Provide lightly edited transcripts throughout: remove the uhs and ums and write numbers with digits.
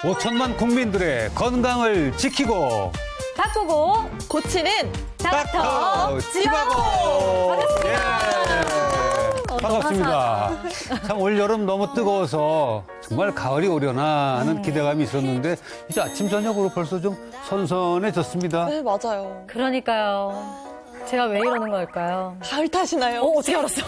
5천만 국민들의 건강을 지키고 닥보고 고치는 닥터 지바고. 반갑습니다. 참 올 여름 너무 뜨거워서 정말 가을이 오려나 하는 기대감이 있었는데 이제 아침 저녁으로 벌써 좀 선선해졌습니다. 네, 맞아요. 그러니까요. 제가 왜 이러는 걸까요? 가을 타시나요? 어떻게 알았어?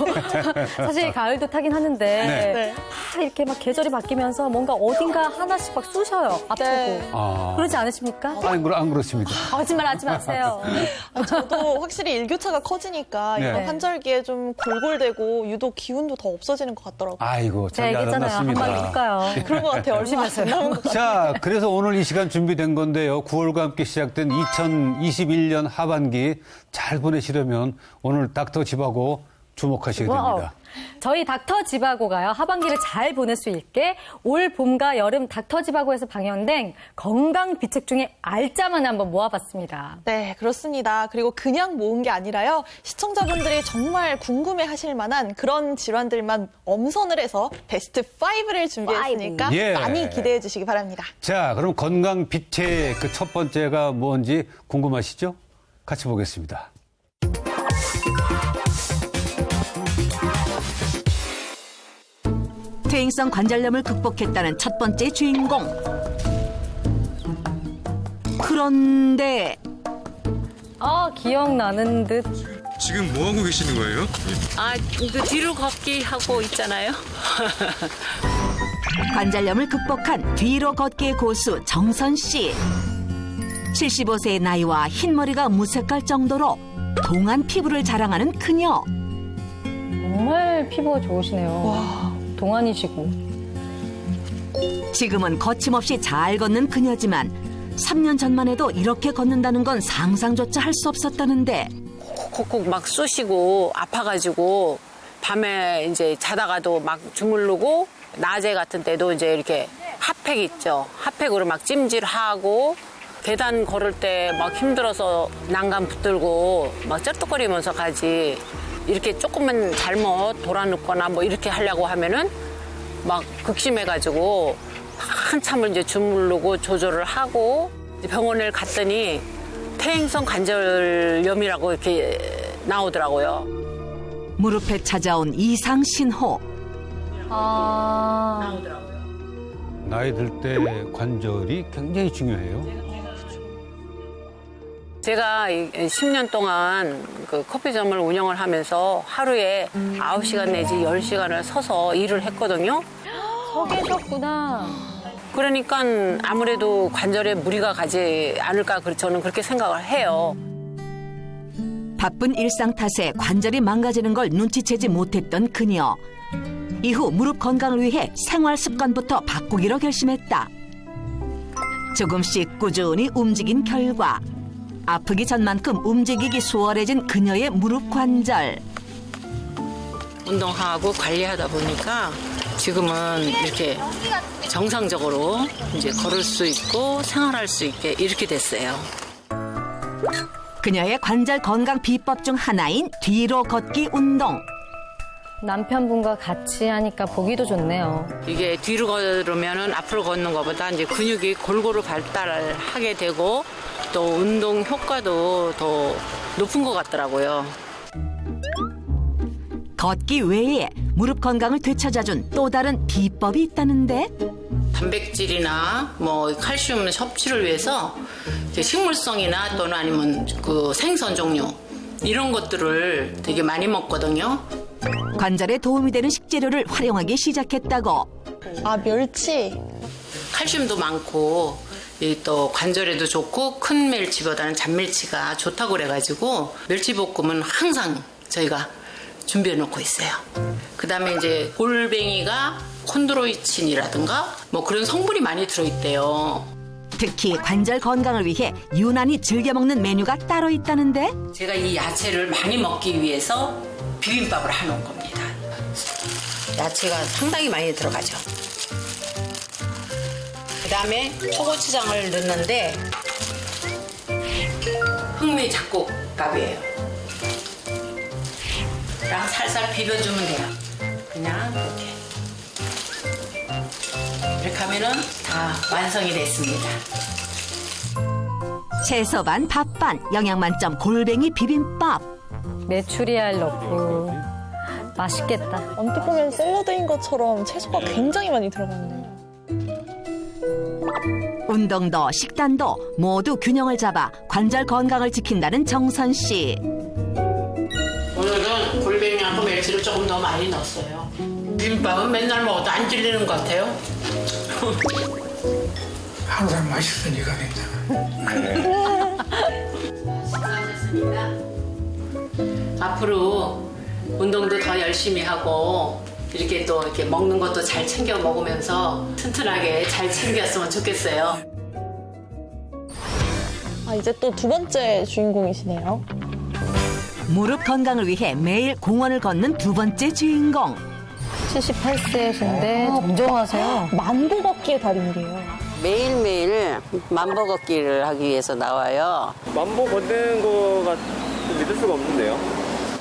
사실 가을도 타긴 하는데 네. 이렇게 막 계절이 바뀌면서 뭔가 어딘가 하나씩 막 쑤셔요. 아프고. 네. 그러지 않으십니까? 안 그렇습니다. 거짓말하지 마세요. 저도 확실히 일교차가 커지니까 네. 이번 환절기에 좀 골골대고 유독 기운도 더 없어지는 것 같더라고요. 아이고, 제가 잘 얘기했잖아요. 한 방에 알아놨습니다. 볼까요? 그런 것 같아요. 얼마 안 남은 것 같아요. 자, 그래서 오늘 이 시간 준비된 건데요. 9월과 함께 시작된 2021년 하반기 잘 보내시려면 오늘 닥터 집하고 주목하셔야 됩니다. 저희 닥터 지바고가요. 하반기를 잘 보낼 수 있게 올 봄과 여름 닥터 지바고에서 방영된 건강 비책 중에 알짜만 한번 모아봤습니다. 네, 그렇습니다. 그리고 그냥 모은 게 아니라요. 시청자분들이 정말 궁금해하실 만한 그런 질환들만 엄선을 해서 베스트 5를 준비했으니까 예. 많이 기대해 주시기 바랍니다. 자, 그럼 건강 빛의 그 첫 번째가 뭔지 궁금하시죠? 같이 보겠습니다. 퇴행성 관절염을 극복했다는 첫 번째 주인공. 그런데 기억나는 듯. 지금 뭐 하고 계시는 거예요? 아, 이거 뒤로 걷기 하고 있잖아요. 관절염을 극복한 뒤로 걷기의 고수 정선 씨. 75세의 나이와 흰머리가 무색할 정도로 동안 피부를 자랑하는 그녀. 정말 피부가 좋으시네요. 동안이시고. 지금은 거침없이 잘 걷는 그녀지만 3년 전만 해도 이렇게 걷는다는 건 상상조차 할 수 없었다는데 콕콕 막 쑤시고 아파가지고 밤에 이제 자다가도 막 주무르고 낮에 같은 때도 이제 이렇게 핫팩 있죠. 핫팩으로 막 찜질하고 계단 걸을 때 막 힘들어서 난간 붙들고 막 쩔뚝거리면서 가지. 이렇게 조금만 잘못 돌아눕거나 뭐 이렇게 하려고 하면은 막 극심해가지고 한참을 이제 주무르고 조절을 하고 병원을 갔더니 퇴행성 관절염이라고 이렇게 나오더라고요. 무릎에 찾아온 이상 신호. 나이 들 때 관절이 굉장히 중요해요. 제가 10년 동안 그 커피점을 운영을 하면서 하루에 9시간 내지 10시간을 서서 일을 했거든요. 서 계셨구나. 그러니까 아무래도 관절에 무리가 가지 않을까 저는 그렇게 생각을 해요. 바쁜 일상 탓에 관절이 망가지는 걸 눈치채지 못했던 그녀. 이후 무릎 건강을 위해 생활 습관부터 바꾸기로 결심했다. 조금씩 꾸준히 움직인 결과 아프기 전만큼 움직이기 수월해진 그녀의 무릎 관절. 운동하고 관리하다 보니까 지금은 이렇게 정상적으로 이제 걸을 수 있고 생활할 수 있게 이렇게 됐어요. 그녀의 관절 건강 비법 중 하나인 뒤로 걷기 운동. 남편분과 같이 하니까 보기도 좋네요. 이게 뒤로 걸으면은 앞으로 걷는 것보다 이제 근육이 골고루 발달을 하게 되고 또 운동 효과도 더 높은 것 같더라고요. 걷기 외에 무릎 건강을 되찾아준 또 다른 비법이 있다는데 단백질이나 뭐 칼슘 섭취를 위해서 식물성이나 또는 아니면 그 생선 종류 이런 것들을 되게 많이 먹거든요. 관절에 도움이 되는 식재료를 활용하기 시작했다고. 아, 멸치. 칼슘도 많고 또 관절에도 좋고 큰 멸치보다는 잔멸치가 좋다고 그래가지고 멸치볶음은 항상 저희가 준비해 놓고 있어요. 그다음에 이제 골뱅이가 콘드로이친이라든가 뭐 그런 성분이 많이 들어있대요. 특히 관절 건강을 위해 유난히 즐겨 먹는 메뉴가 따로 있다는데 제가 이 야채를 많이 먹기 위해서 비빔밥을 해놓은 겁니다. 야채가 상당히 많이 들어가죠. 그다음에 초고추장을 넣는데 흑미 잡곡밥이에요. 그냥 살살 비벼주면 돼요. 그냥 이렇게. 이렇게 하면은 다 완성이 됐습니다. 채소 반, 밥 반, 영양 만점 골뱅이 비빔밥. 메추리알 넣고 맛있겠다. 언뜻 보면 샐러드인 것처럼 채소가 굉장히 많이 들어갔네요. 운동도 식단도 모두 균형을 잡아 관절 건강을 지킨다는 정선 씨. 오늘은 골뱅이하고 멸치를 조금 더 많이 넣었어요. 비빔밥은 맨날 먹어도 안 질리는 것 같아요. 항상 맛있으니까 괜찮아. 수고하셨습니다. 앞으로 운동도 더 열심히 하고 이렇게 또 이렇게 먹는 것도 잘 챙겨 먹으면서 튼튼하게 잘 챙겼으면 좋겠어요. 아, 이제 또 두 번째 주인공이시네요. 무릎 건강을 위해 매일 공원을 걷는 두 번째 주인공. 78세신데 정정하세요. 만보 걷기의 달인이래요. 매일매일 만보 걷기를 하기 위해서 나와요. 만보 걷는 거가 좀 믿을 수가 없는데요.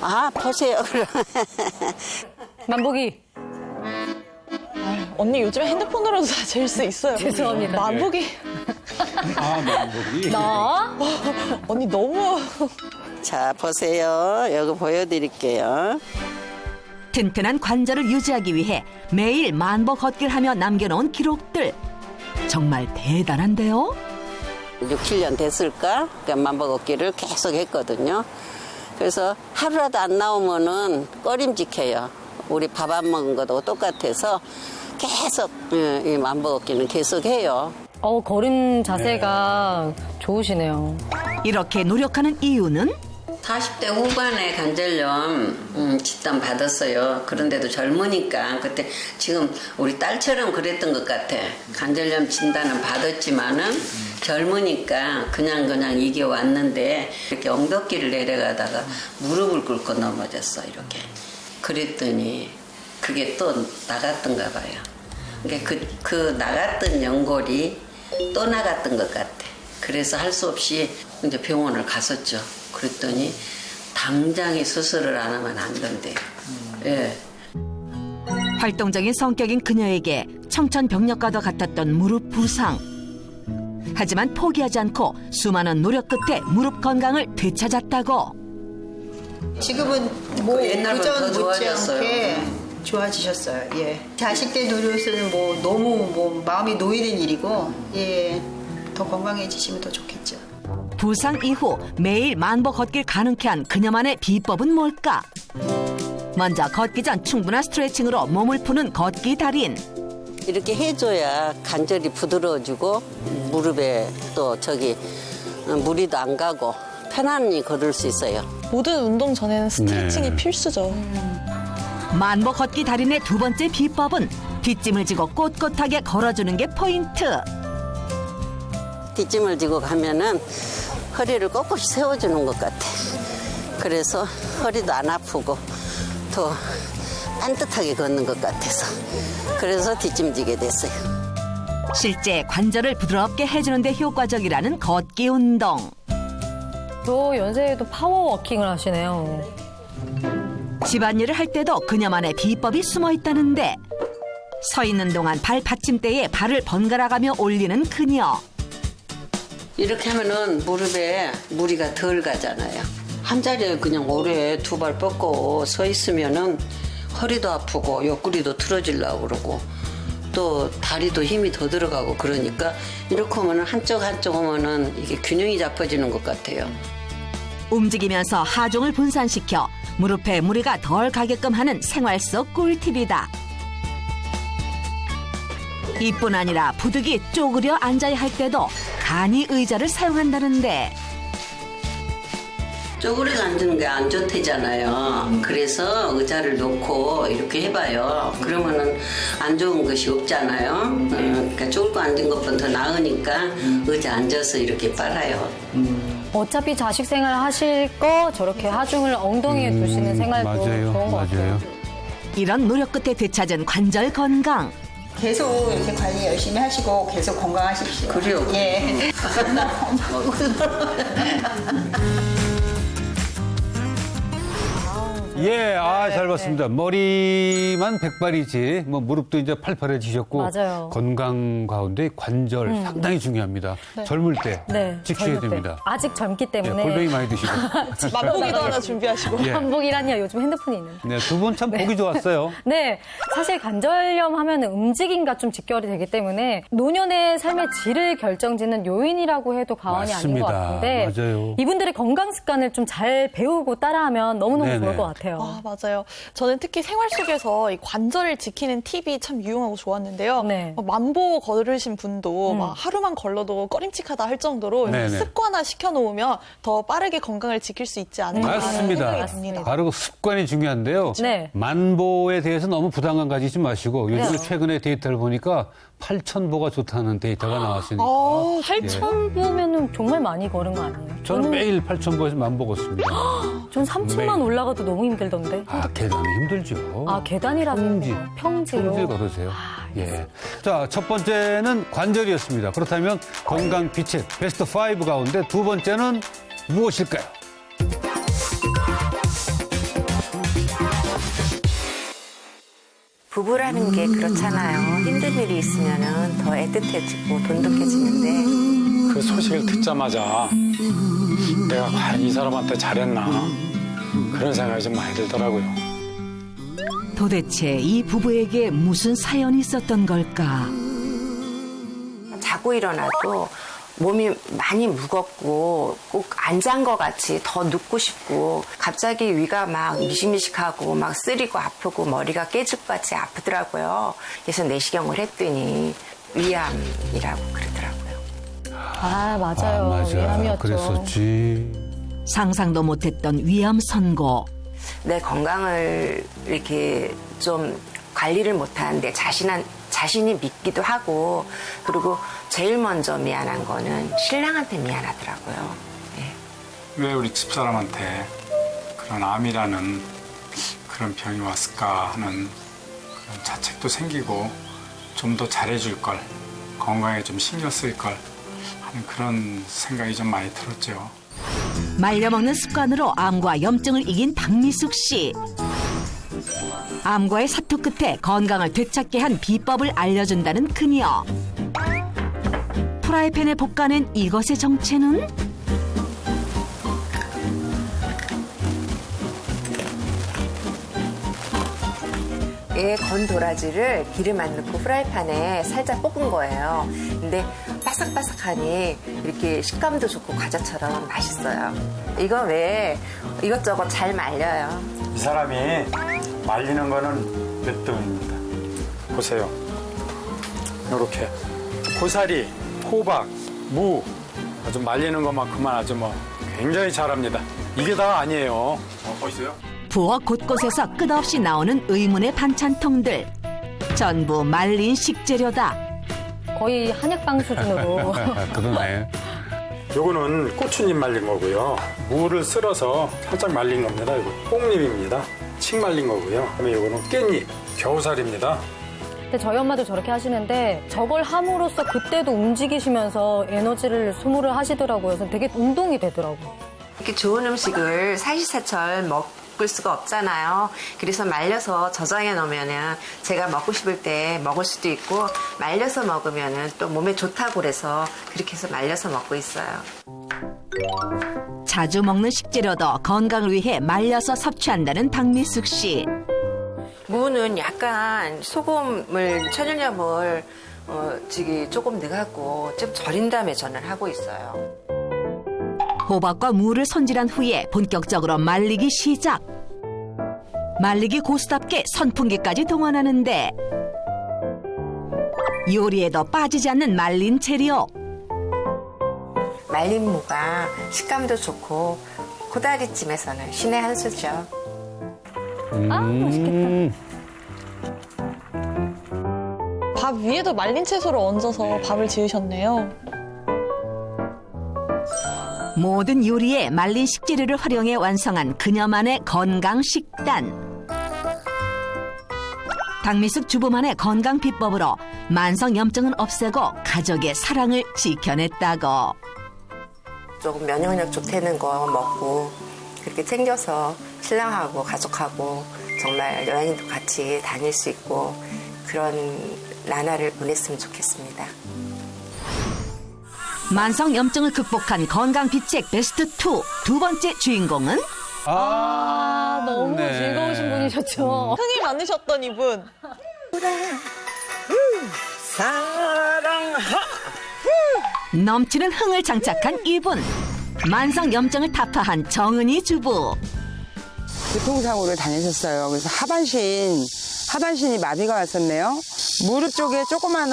아, 보세요. 만보기. 언니 요즘에 핸드폰으로도 다 잴 수 있어요. 죄송합니다. 만보기. 나? 언니 너무. 자, 보세요. 여기 보여드릴게요. 튼튼한 관절을 유지하기 위해 매일 만보 걷기를 하며 남겨놓은 기록들. 정말 대단한데요? 6, 7년 됐을까? 그러니까 만보 걷기를 계속 했거든요. 그래서 하루라도 안 나오면은 꺼림직해요. 우리 밥 안 먹은 것도 똑같아서 계속 이 만보 걷기는 계속 해요. 걸음 자세가 좋으시네요. 이렇게 노력하는 이유는 40대 후반에 관절염 진단 받았어요. 그런데도 젊으니까 그때 지금 우리 딸처럼 그랬던 것 같아. 관절염 진단은 받았지만은 젊으니까 그냥 이겨왔는데 이렇게 엉덩이를 내려가다가 무릎을 꿇고 넘어졌어 이렇게. 그랬더니 그게 또 나갔던가 봐요. 그러니까 그 나갔던 연골이 또 나갔던 것 같아. 그래서 할 수 없이 이제 병원을 갔었죠. 그랬더니 당장에 수술을 안 하면 안 된대요. 예. 활동적인 성격인 그녀에게 청천벽력과도 같았던 무릎 부상. 하지만 포기하지 않고 수많은 노력 끝에 무릎 건강을 되찾았다고. 지금은 뭐 옛날보다 더 그전 좋아졌어요. 못지않게 좋아지셨어요. 예. 자식들 노릇은 뭐 너무 뭐 마음이 놓이는 일이고, 예. 더 건강해지시면 더 좋겠죠. 부상 이후 매일 만보 걷기를 가능케 한 그녀만의 비법은 뭘까? 먼저 걷기 전 충분한 스트레칭으로 몸을 푸는 걷기 달인. 이렇게 해줘야 관절이 부드러워지고 무릎에 또 무리도 안 가고 편안히 걸을 수 있어요. 모든 운동 전에는 스트레칭이 네. 필수죠. 만보 걷기 달인의 두 번째 비법은 뒷짐을 지고 꼿꼿하게 걸어주는 게 포인트. 뒷짐을 지고 가면은 허리를 꼿꼿이 세워주는 것 같아. 그래서 허리도 안 아프고 더 반듯하게 걷는 것 같아서 그래서 뒷짐 지게 됐어요. 실제 관절을 부드럽게 해주는 데 효과적이라는 걷기 운동. 또 연세에도 파워워킹을 하시네요. 집안일을 할 때도 그녀만의 비법이 숨어 있다는데 서 있는 동안 발 받침대에 발을 번갈아가며 올리는 그녀. 이렇게 하면은 무릎에 무리가 덜 가잖아요. 한 자리에 그냥 오래 두 발 뻗고 서 있으면은 허리도 아프고 옆구리도 틀어지려고 그러고 또 다리도 힘이 더 들어가고 그러니까 이렇게 하면은 한쪽 하면은 이게 균형이 잡혀지는 것 같아요. 움직이면서 하중을 분산시켜 무릎에 무리가 덜 가게끔 하는 생활 속 꿀팁이다. 이뿐 아니라 부득이 쪼그려 앉아야 할 때도 간이 의자를 사용한다는데 쪼그려 앉는 게 안 좋대잖아요. 그래서 의자를 놓고 이렇게 해봐요. 그러면은 안 좋은 것이 없잖아요. 그러니까 쪼그려 앉은 것보다 더 나으니까 의자 앉아서 이렇게 빨아요. 어차피 자식 생활 하실 거 저렇게 하중을 엉덩이에 두시는 생활도 맞아요. 좋은 것 같아요. 이런 노력 끝에 되찾은 관절 건강. 계속 이렇게 관리 열심히 하시고 계속 건강하십시오. 그래요. 예. 예, 잘 봤습니다. 머리만 백발이지, 무릎도 이제 팔팔해지셨고. 맞아요. 건강 가운데 관절 상당히 중요합니다. 젊을 때 지켜야 젊을 때. 됩니다. 아직 젊기 예, 때문에. 골뱅이 많이 드시고. 맛보기도 하나 준비하시고. 예. 반복이라니요. 요즘 핸드폰이 있는. 네, 두 분 참 보기 좋았어요. 네, 사실 관절염 하면 움직임과 좀 직결이 되기 때문에 노년의 삶의 질을 결정짓는 요인이라고 해도 과언이 아닌 것 맞습니다. 같은데 맞아요. 이분들의 건강 습관을 좀 잘 배우고 따라하면 너무너무 네네. 좋을 것 같아요. 맞아요. 저는 특히 생활 속에서 이 관절을 지키는 팁이 참 유용하고 좋았는데요. 네. 만보 걸으신 분도 막 하루만 걸러도 꺼림칙하다 할 정도로 네네. 습관화 시켜놓으면 더 빠르게 건강을 지킬 수 있지 않을까 맞습니다. 생각이 듭니다. 바로 그 습관이 중요한데요. 네. 만보에 대해서 너무 부담감 가지지 마시고 요즘 네. 최근에 데이터를 보니까 8,000보가 좋다는 데이터가 나왔으니까. 8,000보면은 정말 많이 걸은 거 아니에요? 저는 매일 8,000보에서 만보 걷습니다. 전 3,000만 매일. 올라가도 너무 힘들던데. 계단이 힘들죠. 계단이라서 평지로. 평지 걸으세요. 예. 자, 첫 번째는 관절이었습니다. 그렇다면 건강 비책 베스트 5 가운데 두 번째는 무엇일까요? 부부라는 게 그렇잖아요. 힘든 일이 있으면은 더 애틋해지고 돈독해지는데 그 소식을 듣자마자 내가 과연 이 사람한테 잘했나 그런 생각이 좀 많이 들더라고요. 도대체 이 부부에게 무슨 사연이 있었던 걸까? 자고 일어나도 몸이 많이 무겁고 꼭 안 잔 것 같이 더 눕고 싶고 갑자기 위가 막 미식미식하고 막 쓰리고 아프고 머리가 깨질 것 같이 아프더라고요. 그래서 내시경을 했더니 위암이라고 그러더라고요. 맞아요. 맞아. 위암이었죠. 그랬었지. 상상도 못했던 위암 선고. 내 건강을 이렇게 좀 관리를 못하는데 자신이 믿기도 하고 그리고 제일 먼저 미안한 거는 신랑한테 미안하더라고요. 왜 우리 집사람한테 그런 암이라는 그런 병이 왔을까 하는 그런 자책도 생기고 좀 더 잘해줄 걸, 건강에 좀 신경 쓸 걸 하는 그런 생각이 좀 많이 들었죠. 말려먹는 습관으로 암과 염증을 이긴 박미숙 씨. 암과의 사투 끝에 건강을 되찾게 한 비법을 알려준다는 그녀. 프라이팬에 볶아낸 이것의 정체는? 건 도라지를 기름 안 넣고 프라이팬에 살짝 볶은 거예요. 근데 바삭바삭하니 이렇게 식감도 좋고 과자처럼 맛있어요. 이거 왜 이것저것 잘 말려요. 이 사람이 말리는 거는 몇 등입니다. 보세요. 이렇게 고사리, 호박, 무 아주 말리는 것만큼만 아주 굉장히 잘합니다. 이게 다 아니에요. 보이세요? 부엌 곳곳에서 끝없이 나오는 의문의 반찬통들. 전부 말린 식재료다. 거의 한약방 수준으로. 그러네. 요거는 고추잎 말린 거고요. 무를 쓸어서 살짝 말린 겁니다. 이거 뽕잎입니다. 칡 말린 거고요. 그다음에 요거는 깻잎, 겨우살입니다. 근데 저희 엄마도 저렇게 하시는데 저걸 함으로써 그때도 움직이시면서 에너지를 소모를 하시더라고요. 그래서 되게 운동이 되더라고요. 이렇게 좋은 음식을 사시사철 먹을 수가 없잖아요. 그래서 말려서 저장해 놓으면은 제가 먹고 싶을 때 먹을 수도 있고 말려서 먹으면은 또 몸에 좋다고 그래서 그렇게 해서 말려서 먹고 있어요. 자주 먹는 식재료도 건강을 위해 말려서 섭취한다는 박미숙 씨. 무는 약간 소금을 천일염을 조금 넣어갖고 좀 절인 다음에 저는 하고 있어요. 호박과 무를 손질한 후에 본격적으로 말리기 시작. 말리기 고수답게 선풍기까지 동원하는데 요리에도 빠지지 않는 말린 재료. 말린 무가 식감도 좋고 코다리찜에서는 신의 한 수죠. 맛있겠다. 밥 위에도 말린 채소를 얹어서 밥을 지으셨네요. 모든 요리에 말린 식재료를 활용해 완성한 그녀만의 건강 식단. 박미숙 주부만의 건강 비법으로 만성 염증은 없애고 가족의 사랑을 지켜냈다고. 조금 면역력 좋다는 거 먹고 이렇게 챙겨서 신랑하고 가족하고 정말 여행도 같이 다닐 수 있고 그런 나날을 보냈으면 좋겠습니다. 만성염증을 극복한 건강비책 베스트2 두 번째 주인공은 너무 네. 즐거우신 분이셨죠. 흥이 많으셨던 이분. 넘치는 흥을 장착한 이분. 만성염증을 타파한 정은희 주부. 교통사고를 다니셨어요. 그래서 하반신이 마비가 왔었네요. 무릎 쪽에 조그마한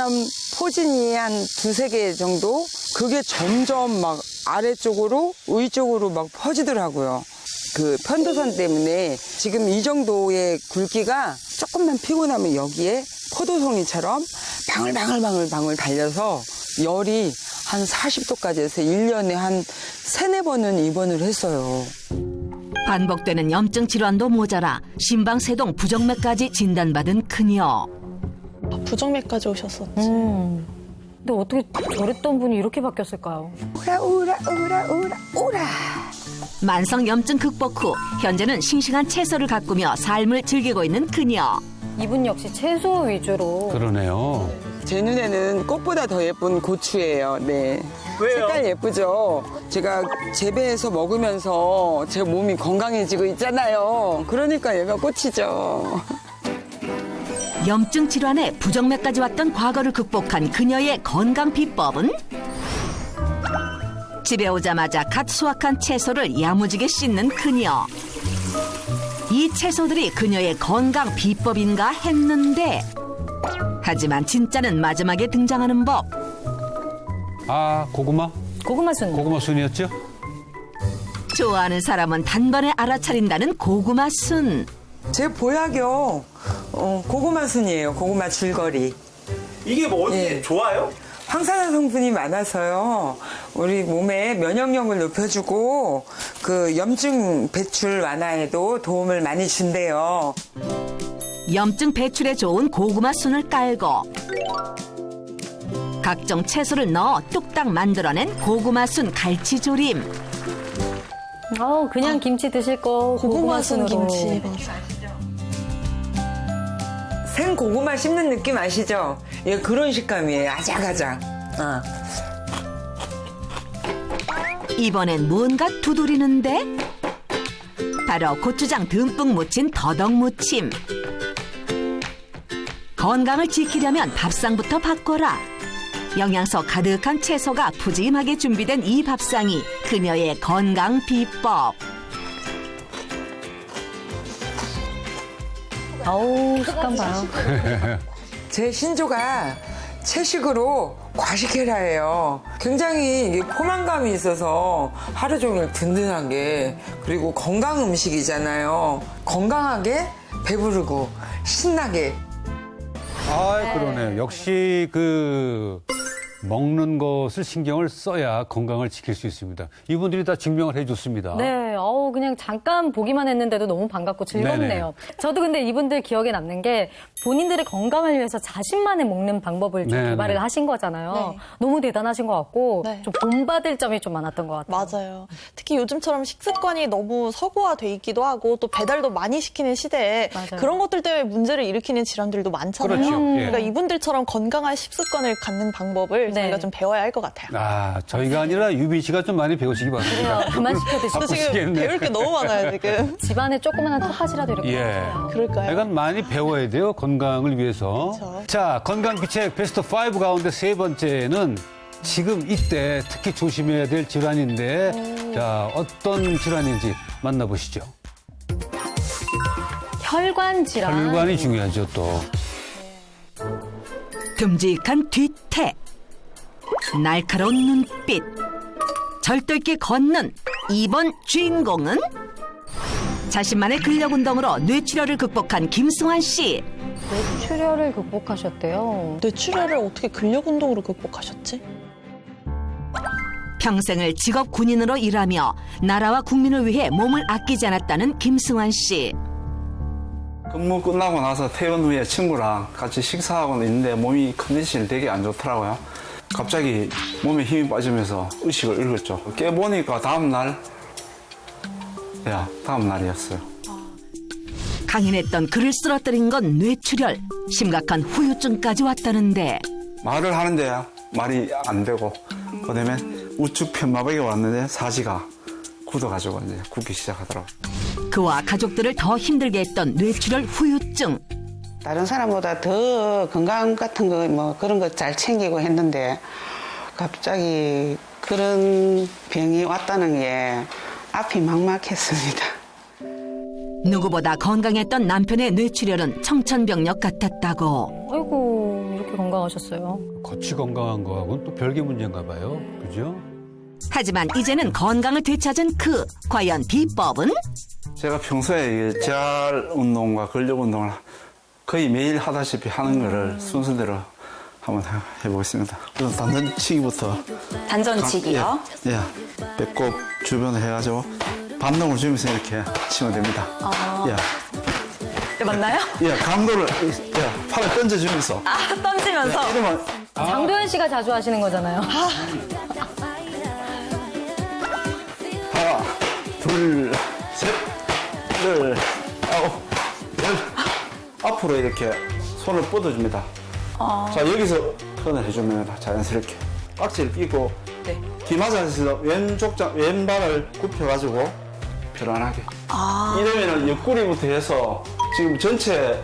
포진이 한 2-3개 정도? 그게 점점 막 아래쪽으로, 위쪽으로 막 퍼지더라고요. 그 편도선 때문에 지금 이 정도의 굵기가 조금만 피곤하면 여기에 포도송이처럼 방울방울 달려서 열이 한 40도까지 해서 1년에 한 3-4번은 입원을 했어요. 반복되는 염증 질환도 모자라 심방세동 부정맥까지 진단받은 그녀. 부정맥까지 오셨었지. 근데 어떻게 저랬던 분이 이렇게 바뀌었을까요? 오라. 만성염증 극복 후 현재는 싱싱한 채소를 가꾸며 삶을 즐기고 있는 그녀. 이분 역시 채소 위주로. 그러네요. 제 눈에는 꽃보다 더 예쁜 고추예요. 네. 왜요? 색깔 예쁘죠? 제가 재배해서 먹으면서 제 몸이 건강해지고 있잖아요. 그러니까 얘가 꽃이죠. 염증 질환에 부정맥까지 왔던 과거를 극복한 그녀의 건강 비법은? 집에 오자마자 갓 수확한 채소를 야무지게 씻는 그녀. 이 채소들이 그녀의 건강 비법인가 했는데 하지만 진짜는 마지막에 등장하는 법. 고구마? 고구마순. 고구마순이었죠? 좋아하는 사람은 단번에 알아차린다는 고구마순. 제 보약이요. 고구마 순이에요. 고구마 줄거리. 이게 뭐 어떻게 좋아요? 황산화 성분이 많아서요. 우리 몸의 면역력을 높여주고 그 염증 배출 완화에도 도움을 많이 준대요. 염증 배출에 좋은 고구마순을 깔고 각종 채소를 넣어 뚝딱 만들어낸 고구마순 갈치조림. 그냥 김치 드실 거 고구마순 고구마순으로. 김치. 생 고구마 씹는 느낌 아시죠? 예, 그런 식감이에요. 아작아작. 이번엔 뭔가 두드리는데? 바로 고추장 듬뿍 묻힌 더덕무침. 건강을 지키려면 밥상부터 바꿔라. 영양소 가득한 채소가 푸짐하게 준비된 이 밥상이 그녀의 건강 비법. 아우, 식감 봐요. 제 신조가 채식으로 과식해라예요. 굉장히 이게 포만감이 있어서 하루 종일 든든하게, 그리고 건강 음식이잖아요. 건강하게 배부르고 신나게. 그러네요. 역시 먹는 것을 신경을 써야 건강을 지킬 수 있습니다. 이분들이 다 증명을 해줬습니다. 네, 그냥 잠깐 보기만 했는데도 너무 반갑고 즐겁네요. 네네. 저도 근데 이분들 기억에 남는 게 본인들의 건강을 위해서 자신만의 먹는 방법을 좀 네네. 개발을 하신 거잖아요. 네. 너무 대단하신 것 같고 네. 좀 본받을 점이 좀 많았던 것 같아요. 맞아요. 특히 요즘처럼 식습관이 너무 서구화돼 있기도 하고 또 배달도 많이 시키는 시대에 맞아요. 그런 것들 때문에 문제를 일으키는 질환들도 많잖아요. 그렇죠. 예. 그러니까 이분들처럼 건강한 식습관을 갖는 방법을 네. 저희가 좀 배워야 할 것 같아요. 저희가 아니라 유빈 씨가 좀 많이 배우시기 바랍니다. 그래요. 그만 시켜드시고. 저 지금 바쁘시겠네. 배울 게 너무 많아요, 지금. 집안에 조그만한 텃밭이라도 이렇게 예. 하세요. 그럴까요? 약간 많이 배워야 돼요. 건강을 위해서. 그렇죠. 자, 건강비책 베스트 5 가운데 세 번째는 지금 이때 특히 조심해야 될 질환인데 자, 어떤 질환인지 만나보시죠. 혈관 질환. 혈관이 중요하죠, 또. 듬직한 뒤태, 날카로운 눈빛, 절도있게 걷는 이번 주인공은 자신만의 근력 운동으로 뇌출혈을 극복한 김승환 씨. 뇌출혈을 극복하셨대요. 뇌출혈을 어떻게 근력 운동으로 극복하셨지? 평생을 직업 군인으로 일하며 나라와 국민을 위해 몸을 아끼지 않았다는 김승환 씨. 근무 끝나고 나서 퇴근 후에 친구랑 같이 식사하고 있는데 몸이 컨디션이 되게 안 좋더라고요. 갑자기 몸에 힘이 빠지면서 의식을 잃었죠. 깨보니까 다음날 야, 다음 날이었어요. 강인했던 그를 쓰러뜨린 건 뇌출혈, 심각한 후유증까지 왔다는데 말을 하는데 말이 안 되고 그다음에 우측 편마비가 왔는데 사지가 굳어가지고 이제 굳기 시작하더라고요. 그와 가족들을 더 힘들게 했던 뇌출혈 후유증. 다른 사람보다 더 건강 같은 거 뭐 그런 거 잘 챙기고 했는데 갑자기 그런 병이 왔다는 게 앞이 막막했습니다. 누구보다 건강했던 남편의 뇌출혈은 청천벽력 같았다고. 아이고, 이렇게 건강하셨어요. 겉이 건강한 거하고는 또 별개 문제인가 봐요. 그죠? 하지만 이제는 건강을 되찾은 그 과연 비법은? 제가 평소에 이 재활 운동과 근력 운동을 거의 매일 하다시피 하는 거를 순서대로 한번 해보겠습니다. 우선 단전치기부터. 단전치기요? 예, 배꼽 주변에 해가지고 반동을 주면서 이렇게 치면 됩니다. 예. 맞나요? 예, 강도를 예, 팔을 던져주면서. 던지면서. 예, 이러면 장도연 씨가 자주 하시는 거잖아요. 하나, 둘, 셋, 넷, 아홉, 열. 앞으로 이렇게 손을 뻗어줍니다. 자, 여기서 턴을 해주면 자연스럽게. 깍지를 끼고 뒤맞아서 왼발을 굽혀가지고 편안하게. 이러면은 옆구리부터 해서 지금 전체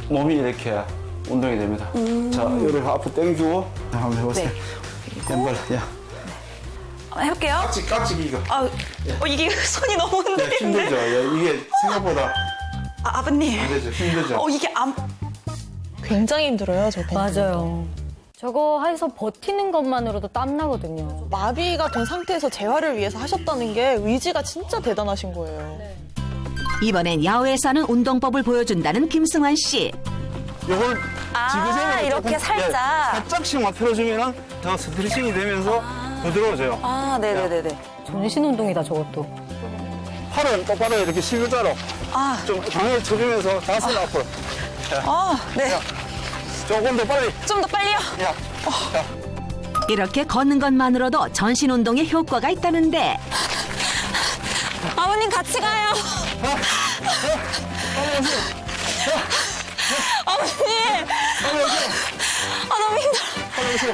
몸이 이렇게 운동이 됩니다. 자, 이렇게 앞으로 당기고 한번 해보세요. 왼발, 야. 해볼게요. 깍지 끼고. 이게 손이 너무 흔들리는데. 힘들죠. 예, 이게 생각보다. 아버님. 힘들죠. 이게 굉장히 힘들어요, 저 밴드. 맞아요. 저거 해서 버티는 것만으로도 땀나거든요. 마비가 된 상태에서 재활을 위해서 하셨다는 게 의지가 진짜 대단하신 거예요. 이번엔 야외에서 하는 운동법을 보여준다는 김승환 씨. 요걸 지그재그로 이렇게 조금, 살짝. 살짝씩만 틀어주면 더 스트레칭이 되면서 부드러워져요. 네네네네. 전신 운동이다, 저것도. 팔을 똑바로 이렇게 실자로 좀 방향을 쳐주면서 자세를 앞으로. 네. 조금 더 빨리. 좀 더 빨리요. 이렇게 걷는 것만으로도 전신 운동에 효과가 있다는데 아버님 같이 가요. 아버님. 너무 힘들어.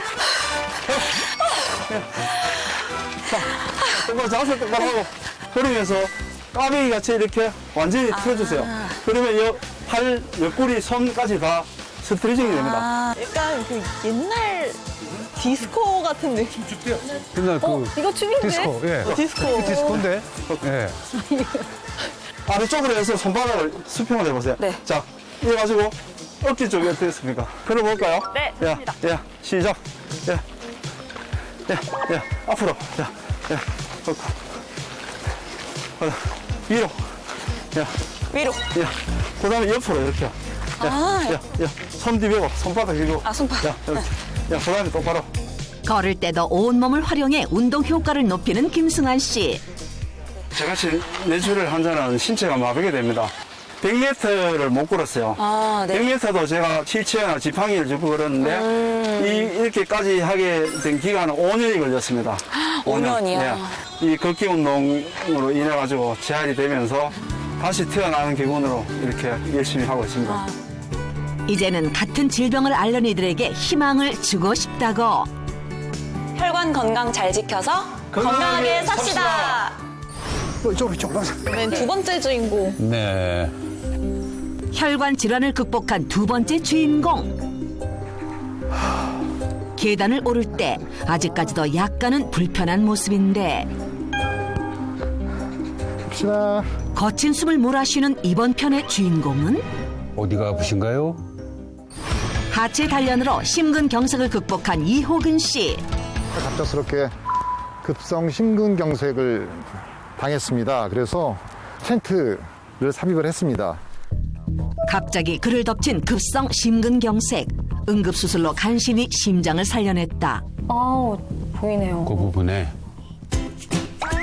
똑바로 자세 똑바로 하고 그러면서 까베기 같이 이렇게 완전히 틀어주세요. 그러면 팔, 옆구리, 손까지 다 스트레칭이 됩니다. 약간 그 옛날 디스코 같은 느낌. 옛날 이거 춤인데? 디스코, 예. 디스코. 디스코인데? 예. 아래쪽으로 해서 손바닥을 수평을 해보세요. 네. 자, 이래가지고 어깨 쪽이 어떻게 됐습니까? 걸어볼까요? 네, 야, 야, 시작. 야, 야, 야, 앞으로. 야, 야, 위로. 야, 위로. 야, 그 다음에 옆으로 이렇게. 야, 야, 야, 손 뒤배고, 손바닥 뒤고. 손바닥. 야, 이렇게. 야, 그 다음에 똑바로. 걸을 때도 온몸을 활용해 운동 효과를 높이는 김승환 씨. 저같이 뇌출혈 환자는 신체가 마비게 됩니다. 100m를 못 걸었어요. 100m도 제가 휠체어나 지팡이를 짚고 걸었는데 이렇게까지 하게 된 기간은 5년이 걸렸습니다. 5년이요? 네. 이 걷기 운동으로 인해 가지고 재활이 되면서 다시 태어나는 기분으로 이렇게 열심히 하고 있습니다. 이제는 같은 질병을 앓는 이들에게 희망을 주고 싶다고. 혈관 건강 잘 지켜서 건강하게 삽시다. 맨 두 번째 주인공. 네. 혈관 질환을 극복한 두 번째 주인공. 계단을 오를 때 아직까지도 약간은 불편한 모습인데 갑시다. 거친 숨을 몰아쉬는 이번 편의 주인공은 어디가 아프신가요? 하체 단련으로 심근경색을 극복한 이호근 씨. 갑작스럽게 급성 심근경색을 당했습니다. 그래서 텐트를 삽입을 했습니다. 갑자기 그를 덮친 급성 심근경색. 응급수술로 간신히 심장을 살려냈다. 보이네요. 그 부분에.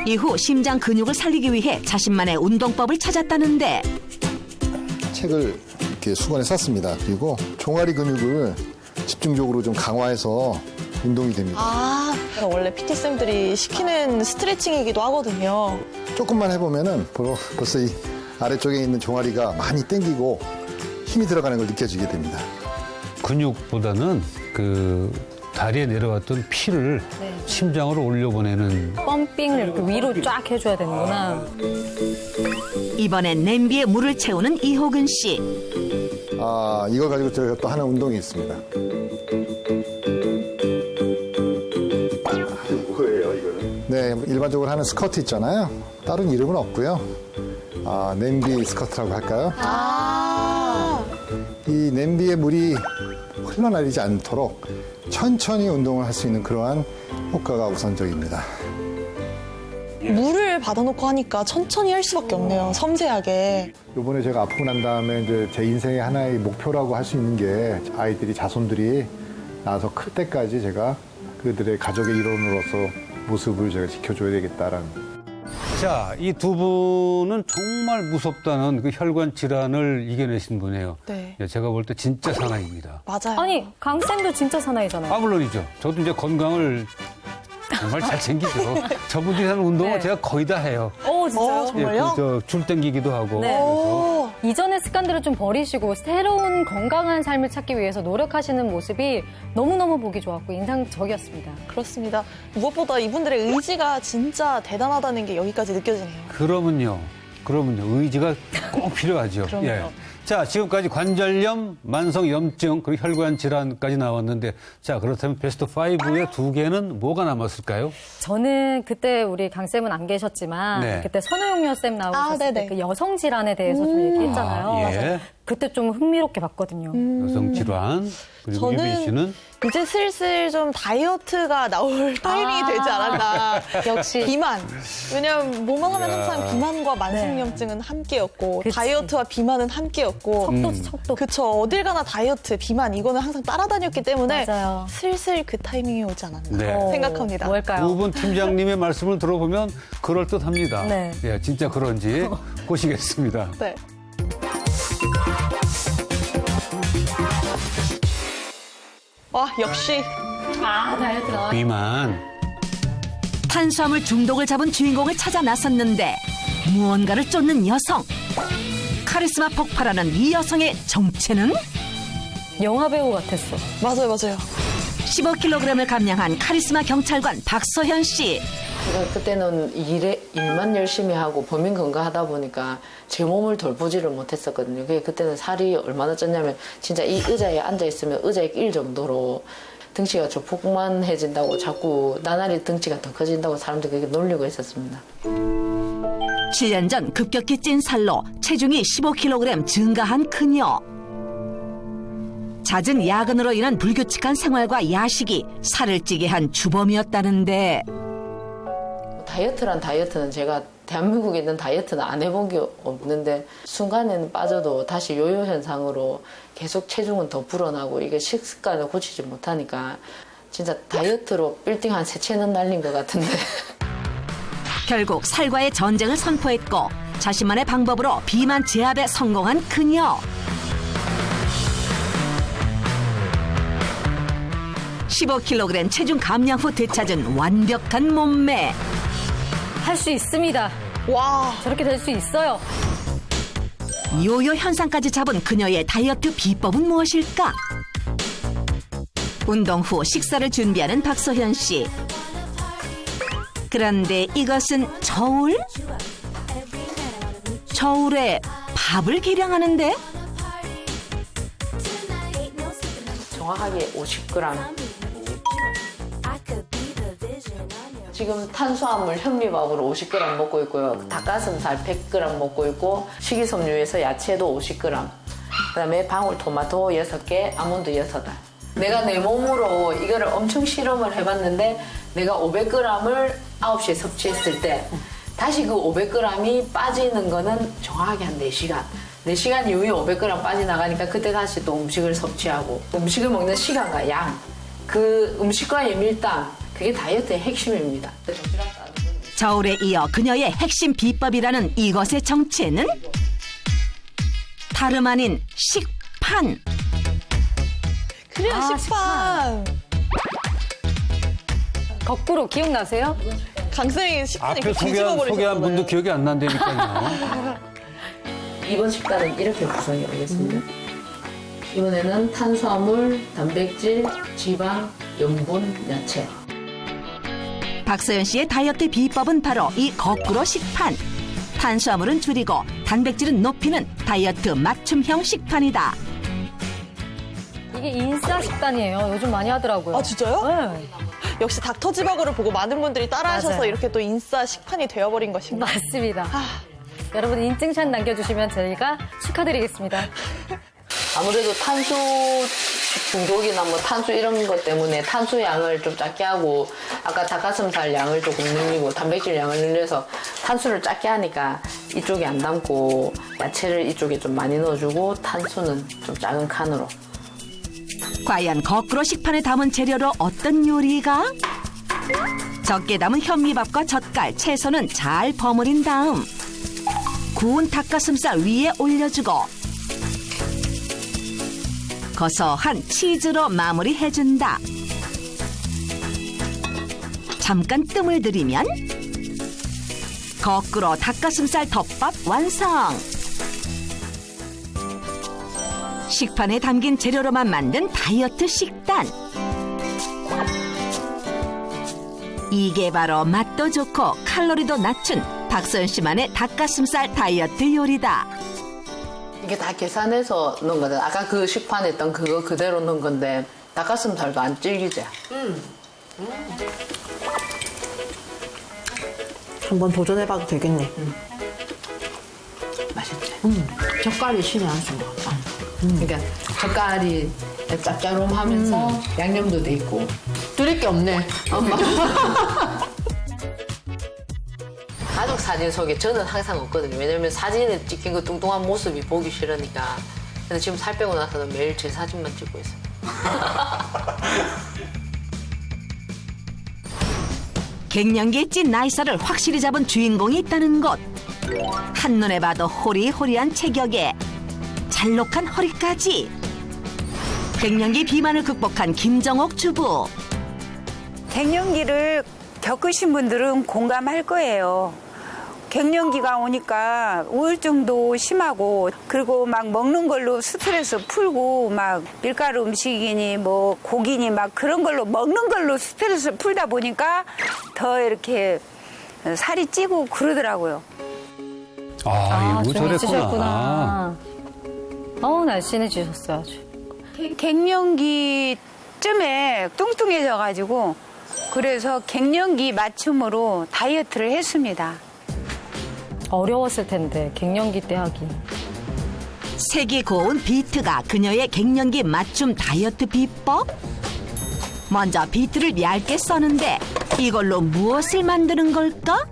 이후 심장 근육을 살리기 위해 자신만의 운동법을 찾았다는데 책을 이렇게 수건에 쌌습니다. 그리고 종아리 근육을 집중적으로 좀 강화해서 운동이 됩니다. 원래 PT쌤들이 시키는 스트레칭이기도 하거든요. 조금만 해보면은 벌써 이 아래쪽에 있는 종아리가 많이 당기고 힘이 들어가는 걸 느껴지게 됩니다. 근육보다는 그 다리에 내려왔던 피를 심장으로 올려보내는 펌핑을 이렇게 위로 쫙 해줘야 되는구나. 이번엔 냄비에 물을 채우는 이호근 씨. 이걸 가지고 제가 또 하는 운동이 있습니다. 뭐예요, 이거는? 네, 일반적으로 하는 스쿼트 있잖아요. 다른 이름은 없고요. 냄비 스쿼트라고 할까요? 이 냄비에 물이 흘러내리지 않도록 천천히 운동을 할 수 있는 그러한 효과가 우선적입니다. 물을 받아놓고 하니까 천천히 할 수밖에 없네요. 섬세하게. 이번에 제가 아프고 난 다음에 이제 제 인생의 하나의 목표라고 할 수 있는 게 아이들이, 자손들이 나서 클 때까지 제가 그들의 가족의 일원으로서 모습을 제가 지켜줘야 되겠다라는. 자, 이 두 분은 정말 무섭다는 그 혈관 질환을 이겨내신 분이에요. 네. 제가 볼 때 진짜 사나이입니다. 맞아요. 아니, 강쌤도 진짜 사나이잖아요. 물론이죠. 저도 이제 건강을 정말 잘 챙기죠. 저분들이 하는 운동을 제가 거의 다 해요. 진짜요? 정말요? 줄 땡기기도 하고. 네. 그래서 이전의 습관들을 좀 버리시고 새로운 건강한 삶을 찾기 위해서 노력하시는 모습이 너무너무 보기 좋았고 인상적이었습니다. 그렇습니다. 무엇보다 이분들의 의지가 진짜 대단하다는 게 여기까지 느껴지네요. 그러면요. 의지가 꼭 필요하죠. 그럼요. 자, 지금까지 관절염, 만성염증, 그리고 혈관 질환까지 나왔는데, 자, 그렇다면 베스트 5의 두 개는 뭐가 남았을까요? 저는 그때 우리 강쌤은 안 계셨지만 네. 그때 선호용료 쌤 나오셨을 때 네네. 그 여성 질환에 대해서 좀 얘기했잖아요. 예. 그때 좀 흥미롭게 봤거든요. 여성 질환, 그리고 저는 유빈 씨는 이제 슬슬 좀 다이어트가 나올 타이밍이 되지 않았나. 역시. 비만. 왜냐면 뭐만 하면 항상 비만과 만성염증은 함께였고 다이어트와 비만은 함께였고 척도. 그쵸. 어딜 가나 다이어트, 비만 이거는 항상 따라다녔기 때문에 맞아요. 슬슬 그 타이밍이 오지 않았나 네. 생각합니다. 뭘까요? 두 분 팀장님의 말씀을 들어보면 그럴듯합니다. 네. 예, 진짜 그런지 보시겠습니다. 네. 와, 역시. 다이어트 나와. 비만. 탄수화물 중독을 잡은 주인공을 찾아 나섰는데 무언가를 쫓는 여성. 카리스마 폭발하는 이 여성의 정체는? 영화배우 같았어. 맞아요. 15kg을 감량한 카리스마 경찰관 박서현 씨. 제가 그때는 일만 열심히 하고 범인 건강하다 보니까 제 몸을 돌보지를 못했었거든요. 그때는 살이 얼마나 쪘냐면 진짜 이 의자에 앉아있으면 의자에 낄 정도로 등치가 조폭만해진다고 자꾸 나날이 등치가 더 커진다고 사람들이 그렇게 놀리고 있었습니다. 7년 전 급격히 찐 살로 체중이 15kg 증가한 그녀. 잦은 야근으로 인한 불규칙한 생활과 야식이 살을 찌게 한 주범이었다는데 다이어트란 다이어트는 제가 대한민국에 있는 다이어트는 안 해본 게 없는데 순간에는 빠져도 다시 요요 현상으로 계속 체중은 더 불어나고 이게 식습관을 고치지 못하니까 진짜 다이어트로 빌딩 한 3채는 날린 것 같은데 결국 살과의 전쟁을 선포했고 자신만의 방법으로 비만 제압에 성공한 그녀. 15kg 체중 감량 후 되찾은 완벽한 몸매. 할 수 있습니다. 와, 저렇게 될 수 있어요. 요요 현상까지 잡은 그녀의 다이어트 비법은 무엇일까? 운동 후 식사를 준비하는 박소현 씨. 그런데 이것은 저울? 저울에 밥을 계량하는데? 정확하게 50g. 지금 탄수화물 현미밥으로 50g 먹고 있고요. 닭가슴살 100g 먹고 있고 식이섬유에서 야채도 50g. 그다음에 방울토마토 6개, 아몬드 6알. 내가 내 몸으로 이거를 엄청 실험을 해봤는데 내가 500g을 9시에 섭취했을 때 다시 그 500g이 빠지는 거는 정확하게 한 4시간. 4시간 이후에 500g 빠져나가니까 그때 다시 또 음식을 섭취하고 음식을 먹는 시간과 양, 그 음식과의 밀당, 그게 다이어트의 핵심입니다. 저울에 이어 그녀의 핵심 비법이라는 이것의 정체는? 다름 아닌 식판. 그래요, 식판. 거꾸로 기억나세요? 강쌤이 식판을 앞에 이렇게 뒤집어 소개한 버리셨잖아요. 분도 기억이 안 난다니까요. 이번 식단은 이렇게 구성이 되겠습니다. 이번에는 탄수화물, 단백질, 지방, 염분, 야채. 박서연 씨의 다이어트 비법은 바로 이 거꾸로 식판. 탄수화물은 줄이고 단백질은 높이는 다이어트 맞춤형 식판이다. 이게 인싸 식단이에요. 요즘 많이 하더라고요. 아, 진짜요? 네. 역시 닥터지바고를 보고 많은 분들이 따라하셔서 맞아요. 이렇게 또 인싸 식판이 되어버린 것인가. 맞습니다. 여러분 인증샷 남겨주시면 저희가 축하드리겠습니다. 아무래도 탄수 중독이나 뭐 탄수 이런 것 때문에 탄수 양을 좀 작게 하고 아까 닭가슴살 양을 조금 늘리고 단백질 양을 늘려서 탄수를 작게 하니까 이쪽에 안 담고 야채를 이쪽에 좀 많이 넣어주고 탄수는 좀 작은 칸으로. 과연 거꾸로 식판에 담은 재료로 어떤 요리가? 적게 담은 현미밥과 젓갈, 채소는 잘 버무린 다음 구운 닭가슴살 위에 올려주고 고소한 치즈로 마무리해준다. 잠깐 뜸을 들이면 거꾸로 닭가슴살 덮밥 완성. 식판에 담긴 재료로만 만든 다이어트 식단. 이게 바로 맛도 좋고 칼로리도 낮춘 박서연 씨만의 닭가슴살 다이어트 요리다. 이게 다 계산해서 넣은 거잖아. 아까 그 식판에 있던 그거 그대로 넣은 건데 닭가슴살도 안 질기지? 한번 도전해봐도 되겠네. 맛있지? 젓갈이 신의 한 수인 것 같아. 그러니까 젓갈이 짭짤하면서 양념도 돼 있고 줄일 게 없네. 가족 사진 속에 저는 항상 없거든요. 왜냐면 사진에 찍힌 그 뚱뚱한 모습이 보기 싫으니까. 근데 지금 살 빼고 나서는 매일 제 사진만 찍고 있어요. 갱년기에 찐 나이살을 확실히 잡은 주인공이 있다는 곳. 한눈에 봐도 호리호리한 체격에 잘록한 허리까지. 갱년기 비만을 극복한 김정옥 주부. 갱년기를 겪으신 분들은 공감할 거예요. 갱년기가 오니까 우울증도 심하고 그리고 막 먹는 걸로 스트레스 풀고 막 밀가루 음식이니 뭐 고기니 막 그런 걸로 먹는 걸로 스트레스 풀다 보니까 더 이렇게 살이 찌고 그러더라고요. 이거 좀 찌셨구나. 저랬구나. 날씬해지셨어요, 아주. 갱년기쯤에 뚱뚱해져가지고 그래서 갱년기 맞춤으로 다이어트를 했습니다. 어려웠을 텐데 갱년기 때 하기. 색이 고운 비트가 그녀의 갱년기 맞춤 다이어트 비법? 먼저 비트를 얇게 써는데 이걸로 무엇을 만드는 걸까?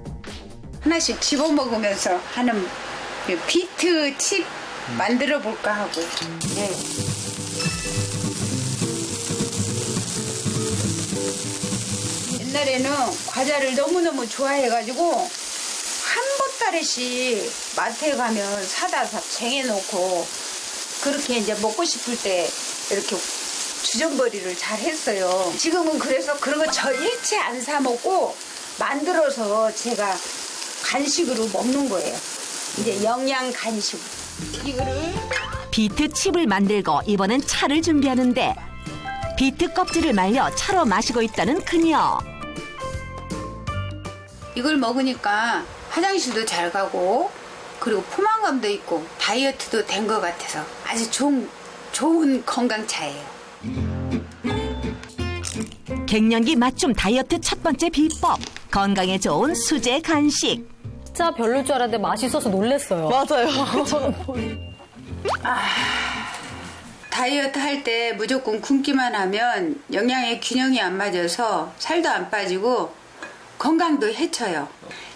하나씩 집어먹으면서 하는 비트 칩 만들어 볼까 하고. 네. 옛날에는 과자를 너무너무 좋아해가지고 한 보따리씩 마트에 가면 사다 쟁여놓고 그렇게 이제 먹고 싶을 때 이렇게 주전벌이를 잘 했어요. 지금은 그래서 그런 거 일체 안 사 먹고 만들어서 제가 간식으로 먹는 거예요. 이제 영양 간식. 이거를 비트 칩을 만들고 이번엔 차를 준비하는데 비트 껍질을 말려 차로 마시고 있다는 그녀. 이걸 먹으니까 화장실도 잘 가고 그리고 포만감도 있고 다이어트도 된 것 같아서 아주 좋은 건강차예요. 갱년기 맞춤 다이어트 첫 번째 비법. 건강에 좋은 수제 간식. 진짜 별로일 줄 알았는데 맛있어서 놀랬어요. 맞아요. 다이어트 할 때 무조건 굶기만 하면 영양의 균형이 안 맞아서 살도 안 빠지고 건강도 해쳐요.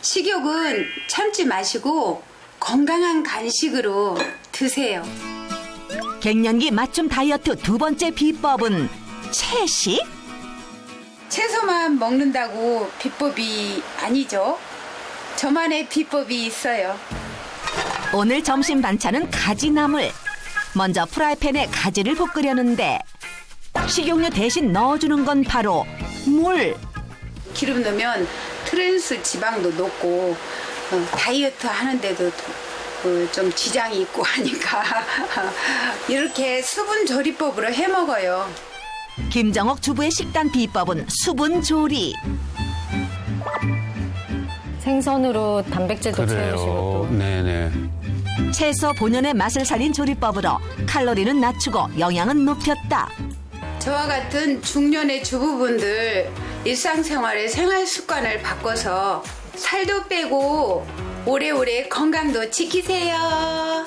식욕은 참지 마시고 건강한 간식으로 드세요. 갱년기 맞춤 다이어트 두 번째 비법은 채식? 채소만 먹는다고 비법이 아니죠. 저만의 비법이 있어요. 오늘 점심 반찬은 가지나물. 먼저 프라이팬에 가지를 볶으려는데 식용유 대신 넣어주는 건 바로 물. 기름 넣으면 트랜스 지방도 높고 다이어트 하는데도 좀 지장이 있고 하니까 이렇게 수분 조리법으로 해 먹어요. 김정옥 주부의 식단 비법은 수분 조리. 생선으로 단백질도 채우시고 또. 네네. 채소 본연의 맛을 살린 조리법으로 칼로리는 낮추고 영양은 높였다. 저와 같은 중년의 주부분들 일상생활의 생활 습관을 바꿔서 살도 빼고 오래오래 건강도 지키세요.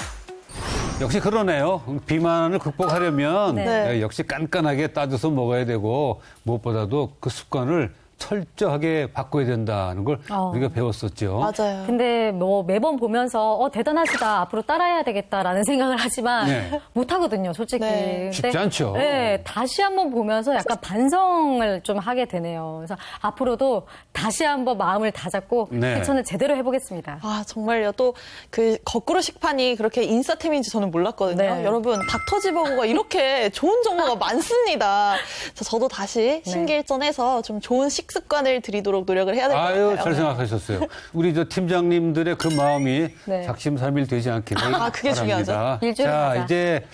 역시 그러네요. 비만을 극복하려면 네. 역시 깐깐하게 따져서 먹어야 되고 무엇보다도 그 습관을 철저하게 바꿔야 된다는 걸 우리가 배웠었죠. 맞아요. 근데 뭐 매번 보면서 대단하시다. 앞으로 따라해야 되겠다라는 생각을 하지만 네. 못 하거든요, 솔직히. 네. 쉽지 않죠. 네, 다시 한번 보면서 약간 반성을 좀 하게 되네요. 그래서 앞으로도 다시 한번 마음을 다잡고 네. 실천을 제대로 해보겠습니다. 아, 정말요. 또 그 거꾸로 식판이 그렇게 인싸템인지 저는 몰랐거든요. 네. 여러분, 닥터지버거가 이렇게 좋은 정보가 많습니다. 저도 다시 신기일전해서 좀 좋은 식습관을 들이도록 노력을 해야 될 것 같아요. 아유, 잘 생각하셨어요. 우리 저 팀장님들의 그 마음이 네. 작심삼일 되지 않기를 그게 바랍니다. 중요하죠. 일주일 자, 하자. 이제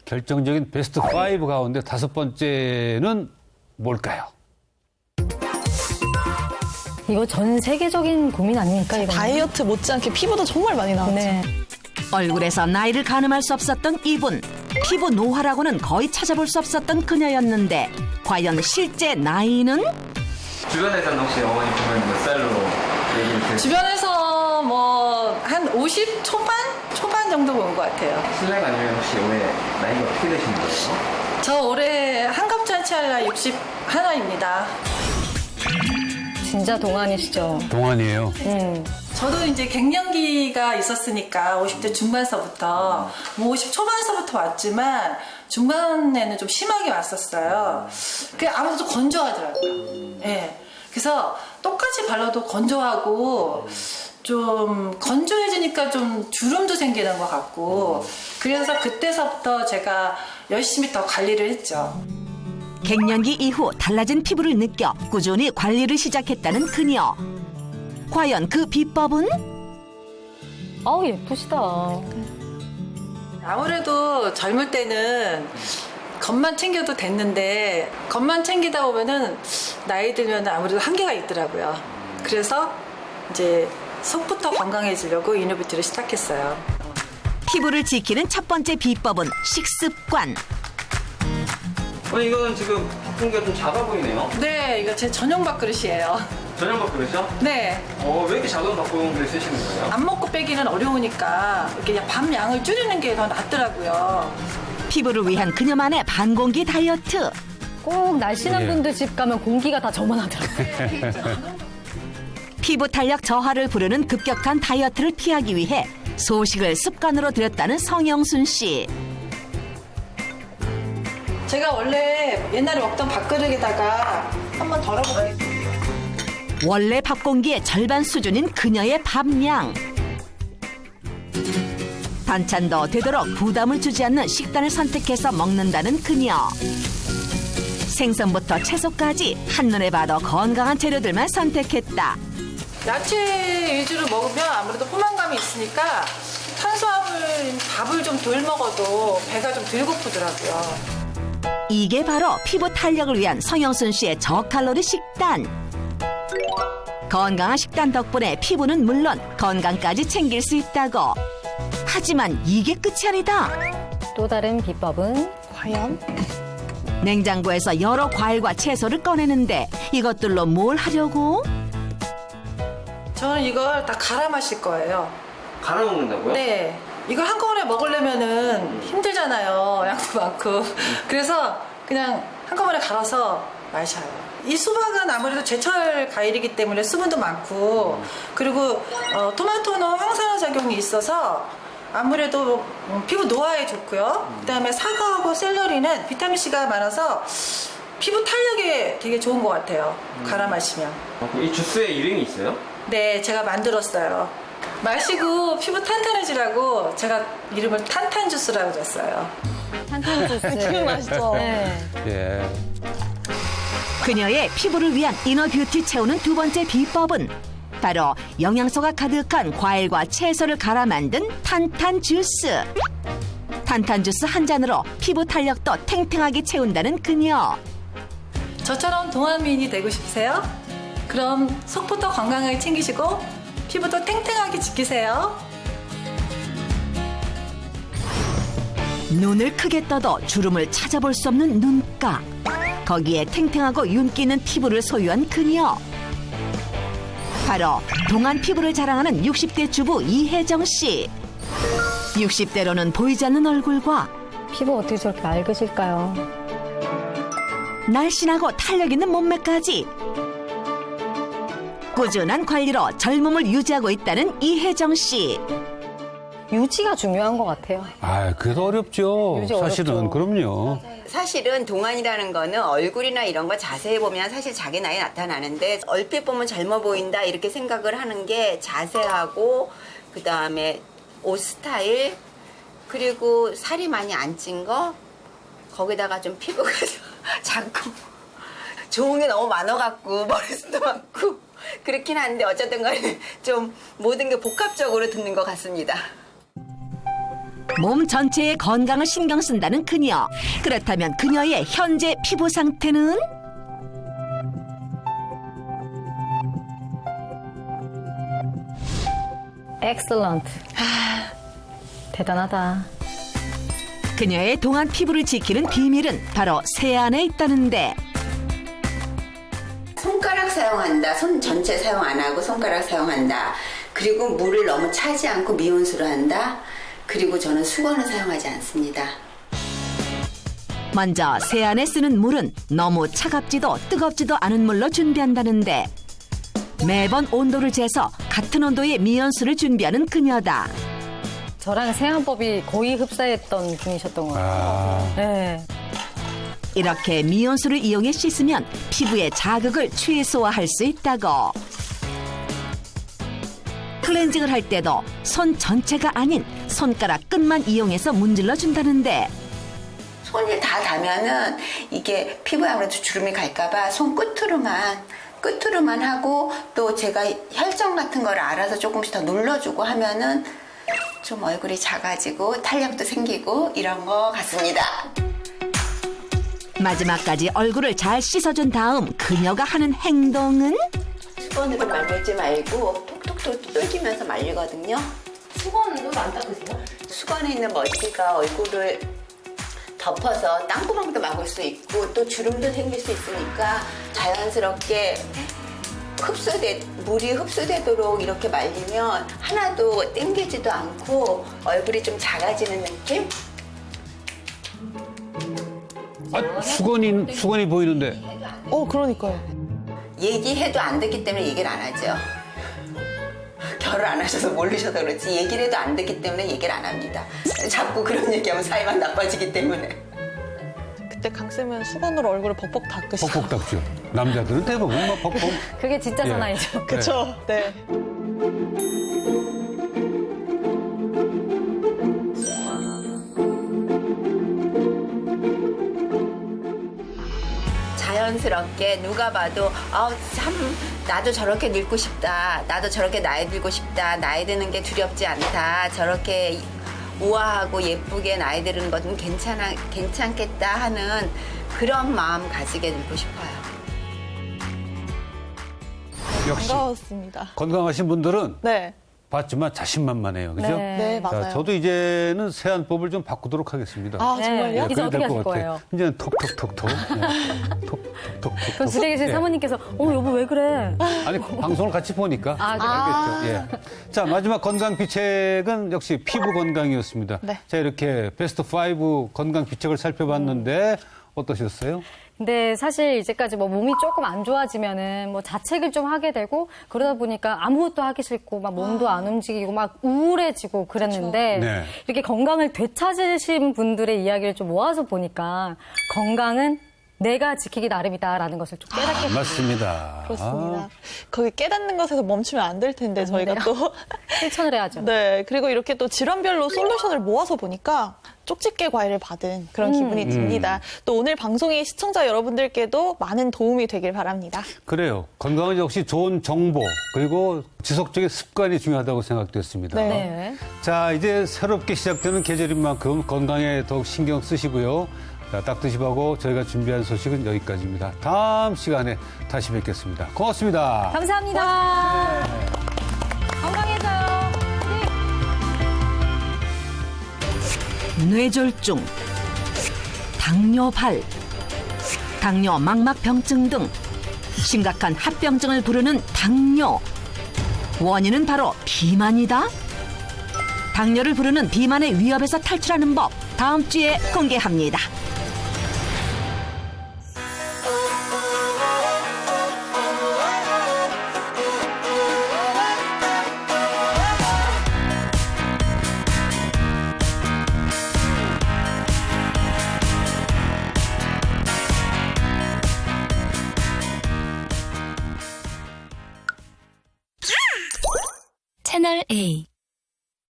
결정적인 베스트 5 가운데 5번째는 뭘까요? 이거 전 세계적인 고민 아닙니까? 이거 다이어트 못지않게 피부도 정말 많이 나왔죠. 네. 얼굴에서 나이를 가늠할 수 없었던 이분. 피부 노화라고는 거의 찾아볼 수 없었던 그녀였는데 과연 실제 나이는? 주변에서는 혹시 어머니 보면 몇 살로 얘기를 드세요? 주변에서 뭐 한 50 초반 정도 본 것 같아요. 실례가 아니면 혹시 올해 나이가 어떻게 되시는 거예요? 저 올해 한갑잔치 할 날 61입니다. 진짜 동안이시죠. 동안이에요. 저도 이제 갱년기가 있었으니까 50대 중반서부터 뭐 50 초반서부터 왔지만 중반에는 좀 심하게 왔었어요. 그게 아무래도 좀 건조하더라고요. 예. 그래서 똑같이 발라도 건조하고 좀 건조해지니까 좀 주름도 생기는 것 같고 그래서 그때서부터 제가 열심히 더 관리를 했죠. 갱년기 이후 달라진 피부를 느껴 꾸준히 관리를 시작했다는 그녀. 과연 그 비법은? 아우, 예쁘시다. 아무래도 젊을 때는 겉만 챙겨도 됐는데 겉만 챙기다 보면은 나이 들면 아무래도 한계가 있더라고요. 그래서 이제 속부터 건강해지려고 이노뷰티를 시작했어요. 피부를 지키는 첫 번째 비법은 식습관. 이거는 지금 바꾼 게 좀 작아 보이네요. 네, 이거 제 전용 밥그릇이에요. 전용 밥그릇이요? 네. 왜 이렇게 작은 밥그릇을 쓰시는 거예요? 안 먹고 빼기는 어려우니까 이렇게 밥 양을 줄이는 게 더 낫더라고요. 피부를 위한 그녀만의 반공기 다이어트. 꼭 날씬한 예. 분들 집 가면 공기가 다 저만하더라고요. 피부 탄력 저하를 부르는 급격한 다이어트를 피하기 위해 소식을 습관으로 들였다는 성영순 씨. 제가 원래 옛날에 먹던 밥그릇에다가 한번 덜어보겠습니다. 원래 밥 공기의 절반 수준인 그녀의 밥량. 반찬도 되도록 부담을 주지 않는 식단을 선택해서 먹는다는 그녀. 생선부터 채소까지 한눈에 봐도 건강한 재료들만 선택했다. 야채 위주로 먹으면 아무래도 포만감이 있으니까 탄수화물 밥을 좀 덜 먹어도 배가 좀 덜 고프더라고요. 이게 바로 피부 탄력을 위한 성영순 씨의 저칼로리 식단. 건강한 식단 덕분에 피부는 물론 건강까지 챙길 수 있다고. 하지만 이게 끝이 아니다. 또 다른 비법은? 과연? 냉장고에서 여러 과일과 채소를 꺼내는데 이것들로 뭘 하려고? 저는 이걸 다 갈아 마실 거예요. 갈아 먹는다고요? 네. 이걸 한꺼번에 먹으려면은 힘들잖아요. 양도 많고. 그래서 그냥 한꺼번에 갈아서 마셔요. 이 수박은 아무래도 제철 과일이기 때문에 수분도 많고 그리고 토마토는 항산화작용이 있어서 아무래도 피부 노화에 좋고요. 그다음에 사과하고 샐러리는 비타민C가 많아서 피부 탄력에 되게 좋은 것 같아요. 갈아 마시면. 이 주스에 이름이 있어요? 네, 제가 만들었어요. 마시고 피부 탄탄해지라고 제가 이름을 탄탄주스라고 줬어요. 탄탄주스. 기분 맛있죠? 네. 예. 그녀의 피부를 위한 이너 뷰티 채우는 두 번째 비법은 바로 영양소가 가득한 과일과 채소를 갈아 만든 탄탄 주스. 탄탄 주스 한 잔으로 피부 탄력도 탱탱하게 채운다는 그녀. 저처럼 동안미인이 되고 싶으세요? 그럼 속부터 건강하게 챙기시고 피부도 탱탱하게 지키세요. 눈을 크게 떠도 주름을 찾아볼 수 없는 눈가. 거기에 탱탱하고 윤기 있는 피부를 소유한 그녀. 바로 동안 피부를 자랑하는 60대 주부 이혜정 씨. 60대로는 보이지 않는 얼굴과 피부 어떻게 저렇게 맑으실까요? 날씬하고 탄력 있는 몸매까지 꾸준한 관리로 젊음을 유지하고 있다는 이혜정 씨. 유지가 중요한 것 같아요. 아, 그게 어렵죠. 유지 사실은. 어렵죠. 그럼요. 사실은 동안이라는 거는 얼굴이나 이런 거 자세히 보면 사실 자기 나이 나타나는데 얼핏 보면 젊어 보인다 이렇게 생각을 하는 게 자세하고 그다음에 옷 스타일 그리고 살이 많이 안 찐 거 거기다가 좀 피부가 작고 좋은 게 너무 많아갖고 머리숱도 많고 그렇긴 한데 어쨌든 간에 좀 모든 게 복합적으로 듣는 것 같습니다. 몸 전체의 건강을 신경 쓴다는 그녀. 그렇다면 그녀의 현재 피부 상태는? 엑셀런트. 대단하다. 그녀의 동안 피부를 지키는 비밀은 바로 세안에 있다는데. 손가락 사용한다. 손 전체 사용 안 하고 손가락 사용한다. 그리고 물을 너무 차지 않고 미온수로 한다. 그리고 저는 수건을 사용하지 않습니다. 먼저 세안에 쓰는 물은 너무 차갑지도 뜨겁지도 않은 물로 준비한다는데 매번 온도를 재서 같은 온도의 미연수를 준비하는 그녀다. 저랑 세안법이 거의 흡사했던 분이셨던 것 같아요. 네. 이렇게 미온수를 이용해 씻으면 피부의 자극을 최소화할 수 있다고. 클렌징을 할 때도 손 전체가 아닌 손가락 끝만 이용해서 문질러 준다는데 손이 다 닿으면은 이게 피부에 아무래도 주름이 갈까봐 손 끝으로만 하고 또 제가 혈점 같은 거를 알아서 조금씩 더 눌러주고 하면은 좀 얼굴이 작아지고 탄력도 생기고 이런 거 같습니다. 마지막까지 얼굴을 잘 씻어준 다음 그녀가 하는 행동은? 수건으로 말리지 말고 톡톡톡 뚫기면서 말리거든요. 수건으로 안 닦으세요? 수건에 있는 먼지가 얼굴을 덮어서 땅구멍도 막을 수 있고 또 주름도 생길 수 있으니까 자연스럽게 물이 흡수되도록 이렇게 말리면 하나도 땡기지도 않고 얼굴이 좀 작아지는 느낌? 아, 수건이 보이는데. 그러니까요. 얘기해도 안 듣기 때문에 얘기를 안 하죠. 결혼 안 하셔서 모르셔서 그렇지 얘기를 해도 안 듣기 때문에 얘기를 안 합니다. 자꾸 그런 얘기하면 사이만 나빠지기 때문에. 그때 강쌤은 수건으로 얼굴을 벅벅 닦으시죠. 벅벅 닦죠. 남자들은 대부분 뭐 벅벅. 그게 진짜 예. 사나이죠. 그쵸. 네. 자연스럽게 누가 봐도 참 나도 저렇게 늙고 싶다. 나도 저렇게 나이 들고 싶다. 나이 드는 게 두렵지 않다. 저렇게 우아하고 예쁘게 나이 드는 것은 괜찮겠다 하는 그런 마음 가지게 되고 싶어요. 역시 반가웠습니다. 건강하신 분들은 네. 봤지만 자신만만해요. 그죠? 네, 맞아요. 자, 저도 이제는 세안법을 좀 바꾸도록 하겠습니다. 아, 정말요? 이제 어떻게 하실 거예요? 이제는 톡톡톡톡. 톡톡톡톡. 그럼 집에 계신 사모님께서 여보 왜 그래? 아니, 방송을 같이 보니까. 아, 알겠죠. 예. 자, 마지막 건강 비책은 역시 피부 건강이었습니다. 네. 자, 이렇게 베스트 5 건강 비책을 살펴봤는데 어떠셨어요? 근데 사실 이제까지 몸이 조금 안 좋아지면은 자책을 좀 하게 되고 그러다 보니까 아무것도 하기 싫고 막 몸도 안 움직이고 막 우울해지고 그랬는데 네. 이렇게 건강을 되찾으신 분들의 이야기를 좀 모아서 보니까 건강은 내가 지키기 나름이다라는 것을 좀 깨닫게 됩니다. 맞습니다. 그렇습니다. 거기 깨닫는 것에서 멈추면 안 될 텐데 저희가 또 실천을 해야죠. 네, 그리고 이렇게 또 질환별로 솔루션을 모아서 보니까 쪽집게 과외를 받은 그런 기분이 듭니다. 또 오늘 방송이 시청자 여러분들께도 많은 도움이 되길 바랍니다. 그래요. 건강은 역시 좋은 정보 그리고 지속적인 습관이 중요하다고 생각됐습니다. 네. 자, 이제 새롭게 시작되는 계절인 만큼 건강에 더욱 신경 쓰시고요. 자, 닥터십하고 저희가 준비한 소식은 여기까지입니다. 다음 시간에 다시 뵙겠습니다. 고맙습니다. 감사합니다. 건강해져요. 뇌졸중, 당뇨발, 당뇨 망막병증 등 심각한 합병증을 부르는 당뇨. 원인은 바로 비만이다. 당뇨를 부르는 비만의 위협에서 탈출하는 법 다음 주에 공개합니다.